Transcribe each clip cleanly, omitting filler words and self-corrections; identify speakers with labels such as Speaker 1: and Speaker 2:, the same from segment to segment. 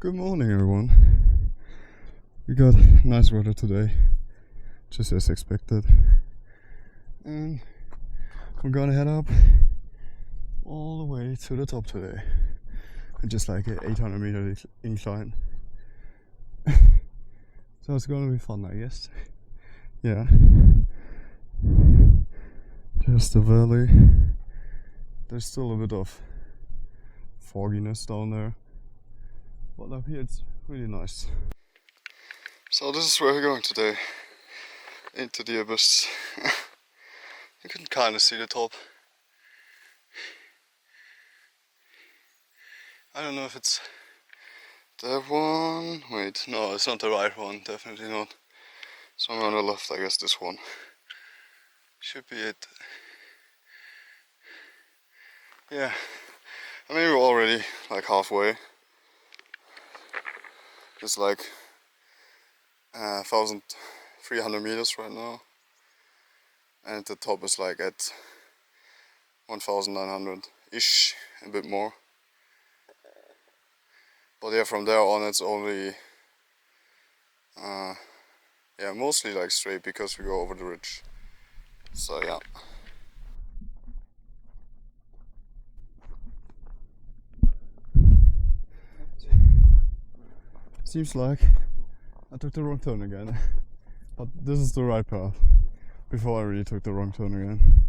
Speaker 1: Good morning, everyone. We got nice weather today, just as expected, and we're gonna head up all the way to the top today. Just like an 800-meter incline. So it's gonna be fun, I guess. Yeah. Just the valley. There's still a bit of fogginess down there, but up here it's really nice. So this is where we're going today, into the abyss. You can kind of see the top. I don't know if it's that one. Wait, no, it's not the right one, definitely not. Somewhere on the left, I guess this one. Should be it. Yeah, I mean we're already like halfway. It's like 1,300 meters right now, and the top is like at 1,900-ish, a bit more. But yeah, from there on it's only mostly like straight because we go over the ridge. So yeah. Seems like I took the wrong turn again, but this is the right path. Before I really took the wrong turn again.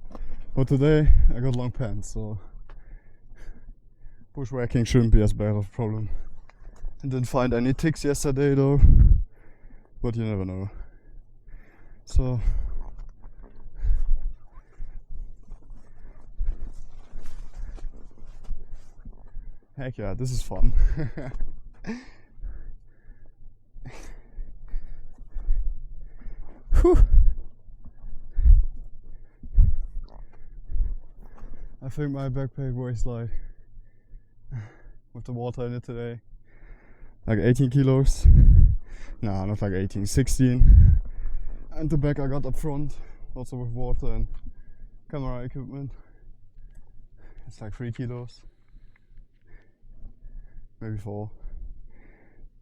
Speaker 1: But today I got long pants, so bushwhacking shouldn't be as bad of a problem. I didn't find any ticks yesterday though, but you never know. So heck yeah, this is fun. Whew. I think my backpack weighs like, with the water in it today, like 18 kilos. No, not like 18, 16. And the bag I got up front, also with water and camera equipment, it's like 3 kilos. Maybe 4.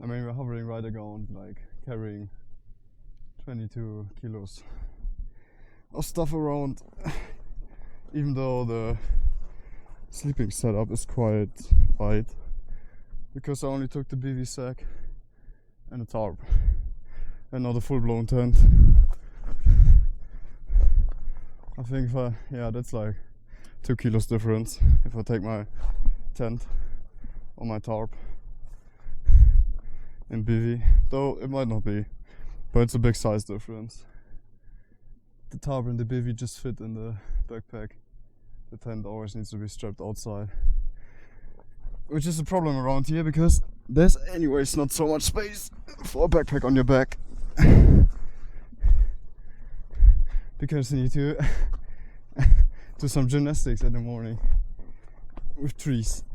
Speaker 1: I mean, we're hovering right around, like carrying 22 kilos of stuff around, even though the sleeping setup is quite light, because I only took the BV sack and a tarp and not a full-blown tent. I think that's like 2 kilos difference if I take my tent or my tarp in BV, though it might not be. But it's a big size difference. The tarp and the bivvy just fit in the backpack. The tent always needs to be strapped outside. Which is a problem around here because there's anyways not so much space for a backpack on your back. Because you need to do some gymnastics in the morning with trees.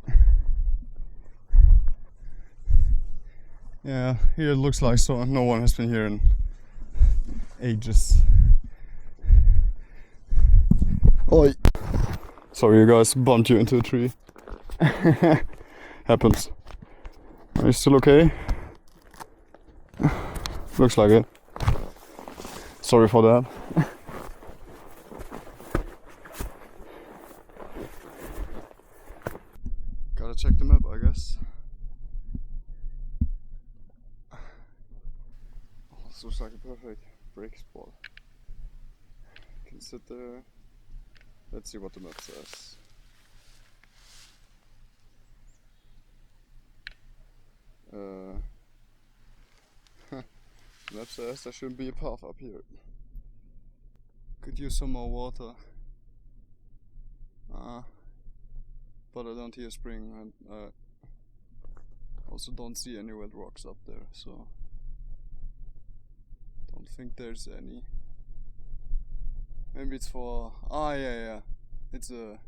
Speaker 1: Yeah, here it looks like so no one has been here in ages. Oi! Sorry you guys, bumped you into a tree. Happens. Are you still okay? Looks like it. Sorry for that. Gotta check the map, I guess. This looks like a perfect break spot. Can sit there. Let's see what the map says. The map says there shouldn't be a path up here. Could use some more water. But I don't hear a spring, and also don't see any wet rocks up there, so don't think there's any. Maybe it's for... yeah. It's a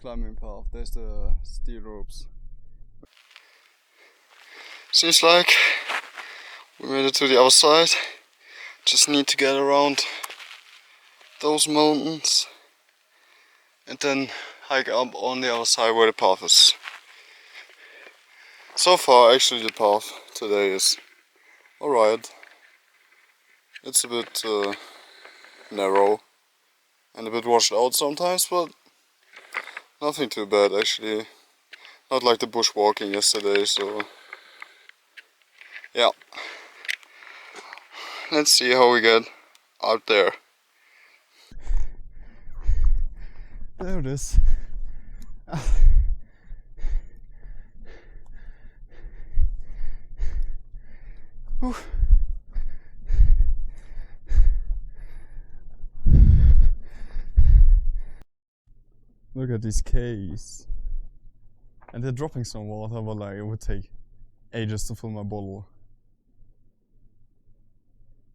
Speaker 1: climbing path. There's the steel ropes. Seems like we made it to the other side. Just need to get around those mountains and then hike up on the other side where the path is. So far, actually, the path today is alright. It's a bit narrow and a bit washed out sometimes, but nothing too bad actually. Not like the bushwalking yesterday, so yeah. Let's see how we get out there. There it is. Look at these caves. And they're dropping some water, but like it would take ages to fill my bottle.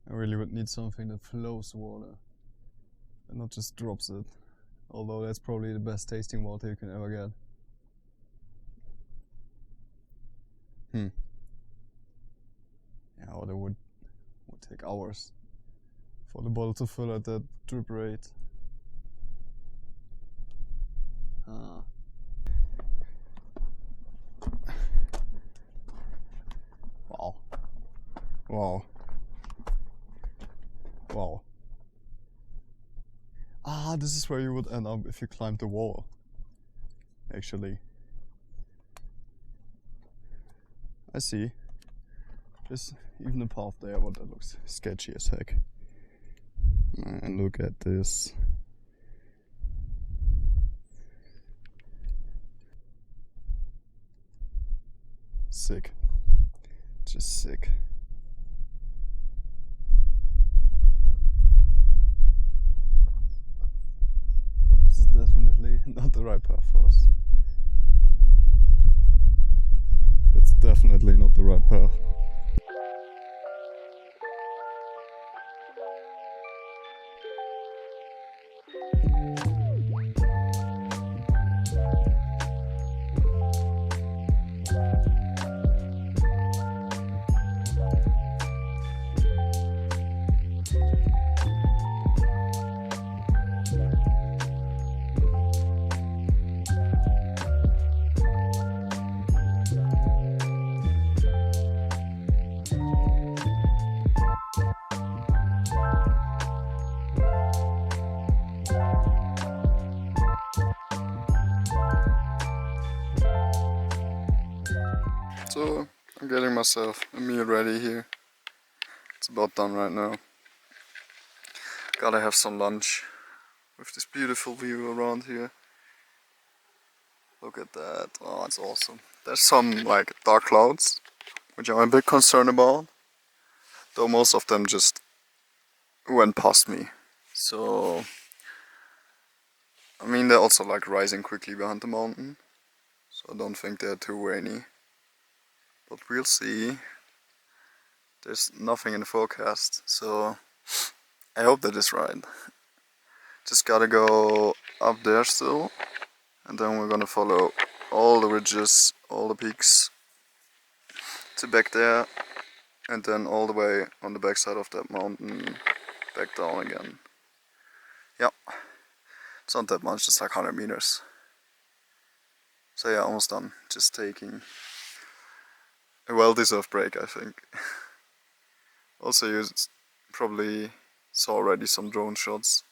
Speaker 1: I really would need something that flows water and not just drops it. Although that's probably the best tasting water you can ever get. Yeah, or it would take hours for the bottle to fill at that drip rate. Wow. Wow. Wow. Ah, this is where you would end up if you climbed the wall. Actually. I see. There's even a path there, but that looks sketchy as heck. And look at this. Sick. Just sick. This is definitely not the right path for us. That's definitely not the right path. So I'm getting myself a meal ready here. It's about done right now. Gotta have some lunch with this beautiful view around here. Look at that. Oh, it's awesome. There's some like dark clouds, which I'm a bit concerned about. Though most of them just went past me. So I mean, they're also like rising quickly behind the mountain. So I don't think they're too rainy. But we'll see. There's nothing in the forecast, so I hope that is right. Just gotta go up there still, and then we're gonna follow all the ridges, all the peaks to back there, and then all the way on the backside of that mountain back down again. Yeah, it's not that much, just like 100 meters. So yeah, almost done. Just taking a well-deserved break, I think. Also, you probably saw already some drone shots.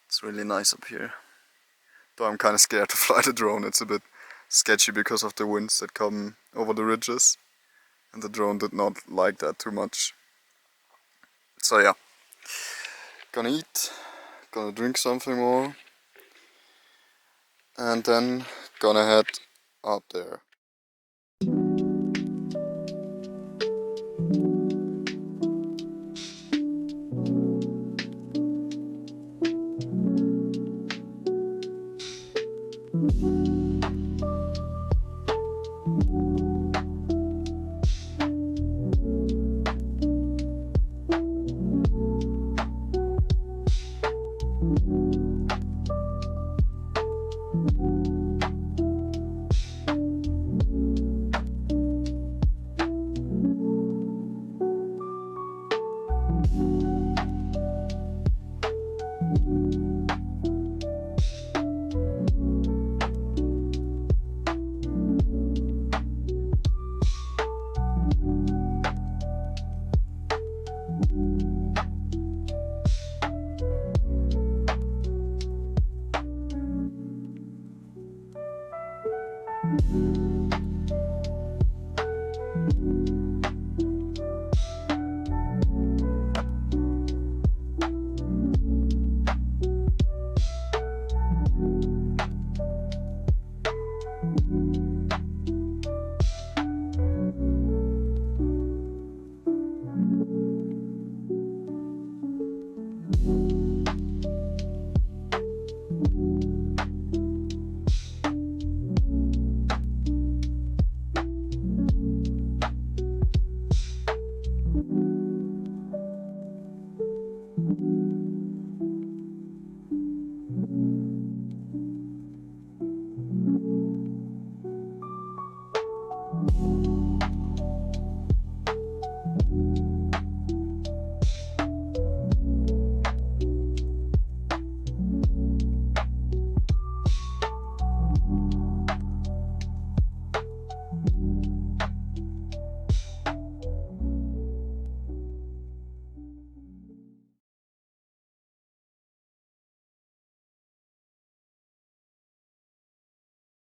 Speaker 1: It's really nice up here. Though I'm kind of scared to fly the drone. It's a bit sketchy because of the winds that come over the ridges. And the drone did not like that too much. So yeah, gonna eat, gonna drink something more. And then gonna head up there.